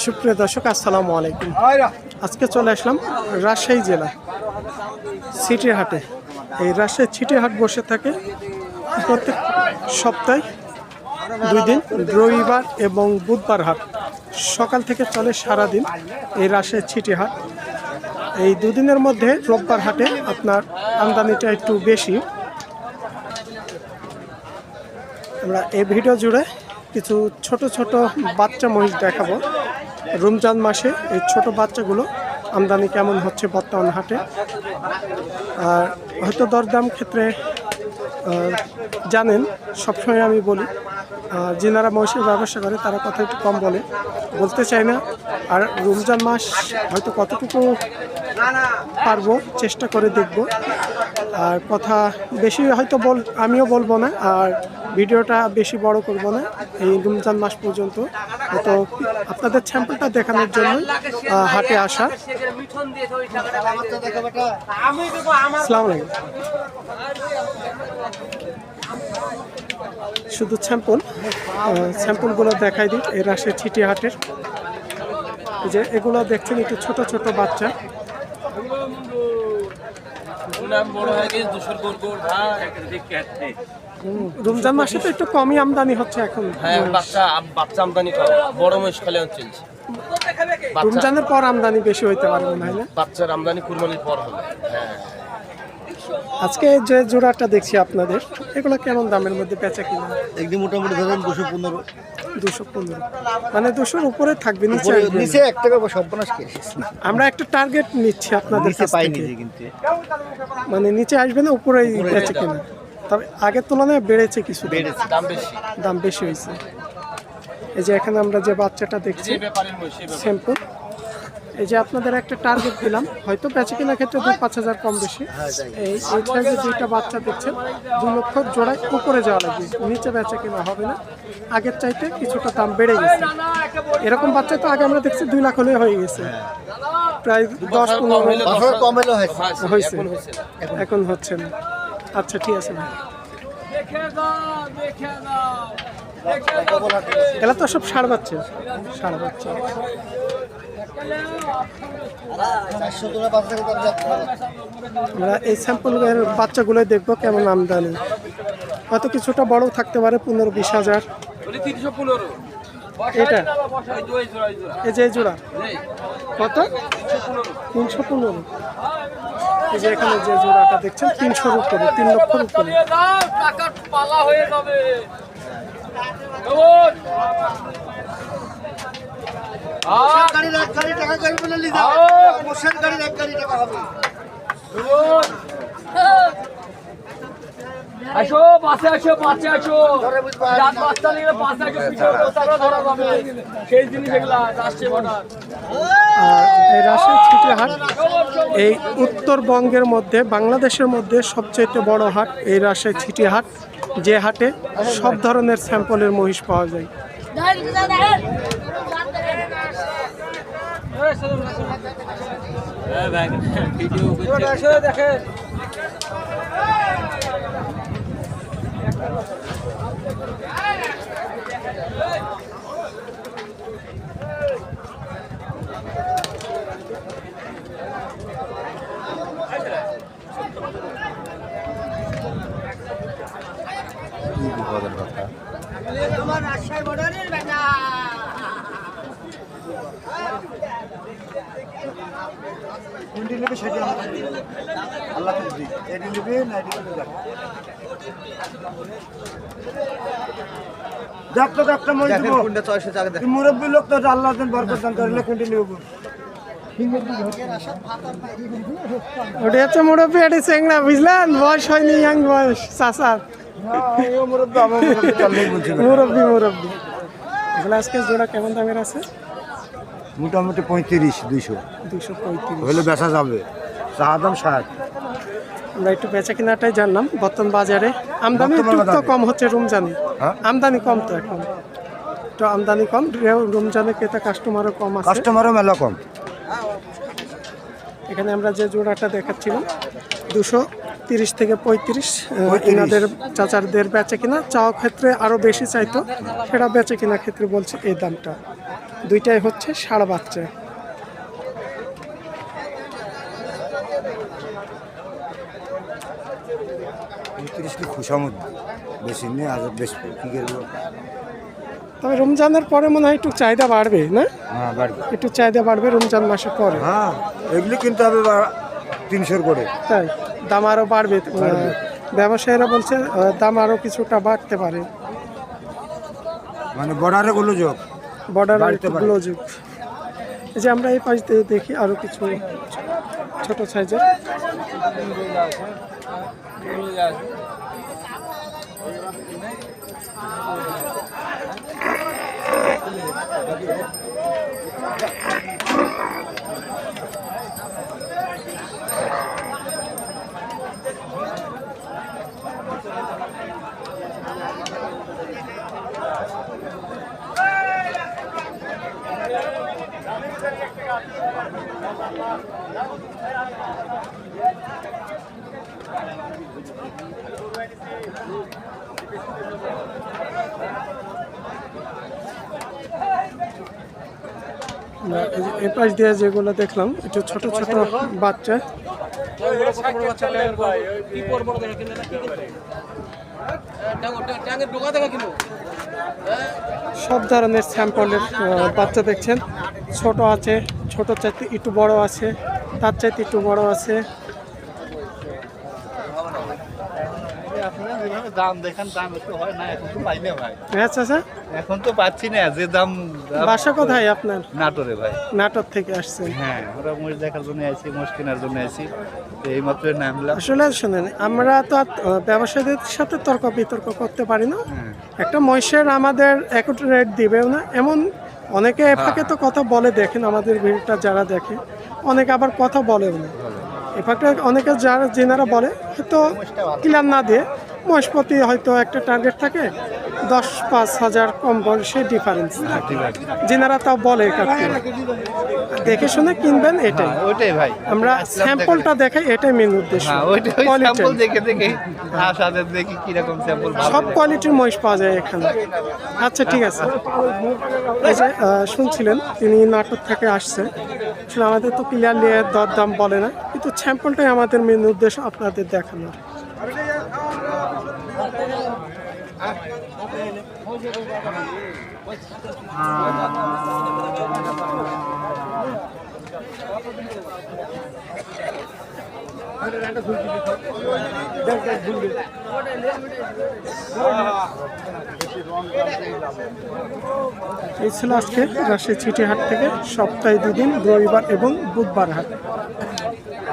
সুপ্রিয় দর্শক, আসসালামু আলাইকুম। আজকে চলে আসলাম রাজশাহী জেলা সিটি হাটে। এই রাজশাহী সিটি হাট বসে থাকে প্রত্যেক সপ্তাহে 2 দিন, রবিবার এবং বুধবার হাট। সকাল থেকে চলে সারাদিন এই রাজশাহী সিটি হাট। এই 2 দিনের মধ্যে রোববার হাটে আপনার আমদানিটা একটু বেশি। আমরা এই ভিডিও জুড়ে কিছু ছোট ছোট বাচ্চা মহিষ দেখাবো। রমজান মাসে এই ছোট বাচ্চাগুলো আমদানি কেমন হচ্ছে বর্তমান হাটে। আর হয়তো দরদাম ক্ষেত্রে জানেন, সবসময় আমি বলি যিনারা মহিষের ব্যবসা করে তারা কথা একটু কম বলতে চাই না। আর রমজান মাস হয়তো কতটুকু পারবো চেষ্টা করে দেখব। আর কথা বেশি হয়তো আমিও বলবো না, আর ভিডিওটা বেশি বড় করব না এই রমজান মাস পর্যন্ত। তো আপনাদের স্যাম্পলটা দেখানোর জন্য হাটে আসা। আসসালামু আলাইকুম। শুধু স্যাম্পলগুলো দেখাই দিই এই রাজশাহী সিটি হাটের। যে এগুলো দেখছেন একটু ছোট ছোট বাচ্চা। রমজান মাসে তো একটু কমই আমদানি হচ্ছে এখন। বাচ্চা আমদানি কম, বড় মহিষ খালি চলছে। রমজানের পর আমদানি বেশি হইতে পারে মনে হয় না? বাচ্চার আমদানি কুরবানির পর হবে। আজকে যে জোড়াটা দেখছি আপনাদের, এগুলো কেমন দামের মধ্যে বেচা কিনা? একদম মোটামুটি ধরেন 215। 215 মানে 200-র উপরে থাকবে, নিচে 1 টাকা সর্বনাশ খেয়েছি। আমরা একটা টার্গেট নিচ্ছি আপনাদের কাছ থেকে, কিন্তু মানে নিচে আসবে না, উপরেই বেচা কিনা। তবে আগের তুলনায় বেড়েছে, কিছু দাম বেশি হয়েছে। এই যে এখানে আমরা যে বাচ্চাটা দেখছি স্যাম্পল, এই যে আপনাদের একটা টার্গেট দিলাম, হয়তো বেচে কেনার ক্ষেত্রে 2-5 হাজার কম বেশি। এই যে দুইটা বাচ্চা দেখছেন 2 লক্ষ জোড়ায় উপরে যাওয়া লাগবে, নিচে বেচে কেনা হবে না। আগের চাইতে কিছুটা দাম বেড়ে গেছে। এরকম বাচ্চা তো আগে আমরা দেখছি 2 লাখ হলে হয়ে গেছে, প্রায় 10-15 কম হয়েছে, এখন হচ্ছে না। আচ্ছা, ঠিক আছে ভাই। এগুলো তো সব ষাঁড় বাচ্চা। আমরা এই স্যাম্পলের বাচ্চাগুলো দেখবো কেমন আমদানি। হয়তো কিছুটা বড় থাকতে পারে, 15-20 হাজার। এটা এই যে জোড়া কত? 315। এই যে এখানে যে জোড়াটা দেখছেন 300-র উপরে, 3 লক্ষর উপরে। আসো পাশে আসো, পাশে আসো, রাত 5টা নিয়ে পাশে আসো, পিছনে তারা ধরা যাবে সেই জিনিস এগুলা রাষ্ট্রীয় বর্ডার। এই রাজশাহী সিটি হাট এই উত্তরবঙ্গের মধ্যে, বাংলাদেশের মধ্যে সবচেয়ে বড় হাট এই রাজশাহী সিটি হাট, যে হাটে সব ধরনের স্যাম্পলের মহিষ পাওয়া যায়। মুরব্বী লোক তো আল্লাহ বরকত দান করলে ওটা হচ্ছে মুরব্বী, এটি চেংড়া, বুঝলেন? বয়স হয়নি, ইয়াং বয়স, চাচার মুরব্বী। এগুলো আজকে জোড়া কেমন দামের আছে? মোটামুটি 35-200 হলে বেচা যাবে। দাম 60। আমরা একটু বেচা কিনাটাই জানলাম। বর্তমান বাজারে আমদানি একটু তো কম হচ্ছে রমজানে, আমদানি কম তো এখন, তো আমদানি কম, রমজানে ক্রেতা কাস্টমারও কম আছে, কাস্টমারও মেলা কম। এখানে আমরা যে জোড়াটা দেখাচ্ছিলাম 200 30 থেকে 35 এনাদের চাচারদের বেচে কিনা চাওয়া ক্ষেত্রে আরো বেশি চাইতো, সেটা বেচে কিনা ক্ষেত্রে বলছে এই দামটা। দুইটাই হচ্ছে ষাঁড় বাচ্চা। খুশামত বেশি নেই, আজ বেশ কি করবো। তবে রমজানের পরে মনে হয় একটু চাহিদা বাড়বে না? হ্যাঁ বাড়বে, একটু চাহিদা বাড়বে রমজান মাসের পরে। হ্যাঁ এগুলি কিনতে হবে 300 করে। তাই দাম আরো বাড়বে। ব্যবসায়ীরা বলছে দাম আরো কিছুটা বাড়তে পারে, মানে বর্ডারে গুলো যোগ বর্ডার বাড়তে পারে। যুগ। এই যে আমরা এই পাশ দিয়ে দেখি আরো কিছু ছোট সাইজের। এই পাশ দিয়ে যেগুলো দেখলাম একটু ছোট ছোট বাচ্চা, সব ধরনের স্যাম্পলের বাচ্চা দেখছেন। ছোট আছে, ছোট চাইতে একটু বড় আছে, তার চাইতে একটু বড় আছে। দাম দেখান, দাম একটু হয় না, এখন তো পাই না ভাই, আচ্ছা আচ্ছা। এখন তো পাচ্ছি না যে দাম। বাসা কোথায় আপনার? নাটোরে ভাই। নাটোর থেকে আসছেন? হ্যাঁ, ওরা মোষ দেখার জন্য আইছি, মোষ কেনার জন্য আইছি, তো এই মাত্র নামলাম। আসলে শুনেন, আমরা তো আর ব্যবসায়ীদের সাথে তর্ক বিতর্ক করতে পারি না। একটা মহিষের আমাদের একটু রেট দিবেও না, এমন অনেকে এফাকে তো কথা বলে, দেখেন আমাদের ভিড়টা যারা দেখে, অনেকে আবার কথা বলেও না। এফাকে অনেকে যারা যেনারা বলে হয়তো ক্লিয়ার না দিয়ে মহিষপতি হয়তো একটা টার্গেট থাকে 10-5 হাজার কম বল, সেই ডিফারেন্স থাকে। যেনারা তাও বলে কাটতে, দেখে শুনে কিনবেন, এটাই ওইটাই ভাই, আমরা স্যাম্পলটা দেখাই, এটাই মেন উদ্দেশ্য। হ্যাঁ ওইটাই, স্যাম্পল দেখে দেখে আসাদের দেখি কি রকম স্যাম্পল। সব কোয়ালিটির মহিষ পাওয়া যায় এখানে। আচ্ছা ঠিক আছে। এই যে শুনছিলেন তিনি নাটক থেকে আসছে, আসলে আমাদের তো ক্লিয়ারলি দর দাম বলে না, কিন্তু স্যাম্পলটাই আমাদের মেন উদ্দেশ্য আপনাদের দেখানোর। এই ছিল আজকে রাজশাহী চিটিহাট থেকে সপ্তাহে 2 দিন, রবিবার এবং বুধবার হাট।